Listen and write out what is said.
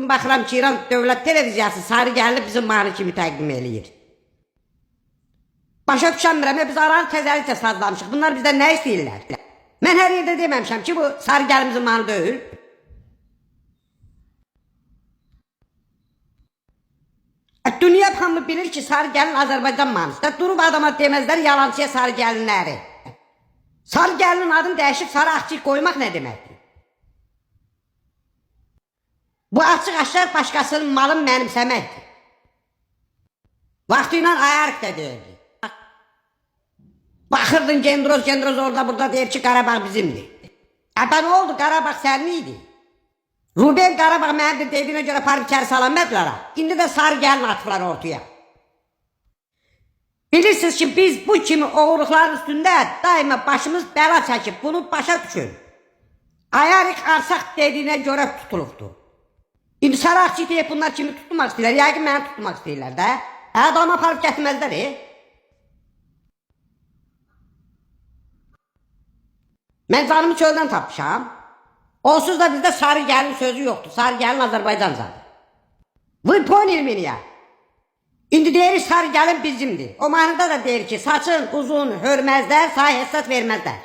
Bugün baxıram ki, İran Dövlət Televiziyası sarı gəlini bizim mahnı kimi təqdim eləyir. Başa düşəmirəm, biz aranı təzəliklə sazlamışıq. Bunlar bizdən nə istəyirlər? Mən hər yerdə deməmişəm ki, bu sarı gəlinimizin mahnı deyil. Dünya hamı bilir ki, sarı gəlin Azərbaycan mahnısı. Durub adama deməzlər yalancıya sarı gəlinləri. Sarı gəlinin adını dəyişib sarı axçıq qoymaq nə deməkdir? Bu açıq aşkar başqasının malını mənimsəməkdir. Vaxtı ilə ayarıq da deyirdi. Baxırdın Gendroz orada burada deyir ki, Qarabağ bizimdir. Əbə nə oldu? Qarabağ sənin idi. Ruben Qarabağ mənimdir dediyinə görə parıb içəri salanmədlərə. İndi də sarı gəlin atıblar ortaya. Bilirsiniz ki, biz bu kimi oğurluqların üstündə daima başımız bəla çəkib. Bunu başa düşün. Ayarıq arsaq dediyinə görə tutulubdur. İndi sarı axçı deyib bunlar kimi tutulmaq istəyirlər. Yəqin məni tutulmaq istəyirlər də. Adamı parıb gətirməzlər. Mən canımı çöldən tapmışam. Onsuz da bizdə sarı gəlin sözü yoxdur. Sarı gəlin Azərbaycancadır. Vır ponil meni ya. İndi deyirik sarı gəlin bizimdir. O mahnıda da deyir ki, saçın uzun hörməzlər, sahə hesat verməzlər.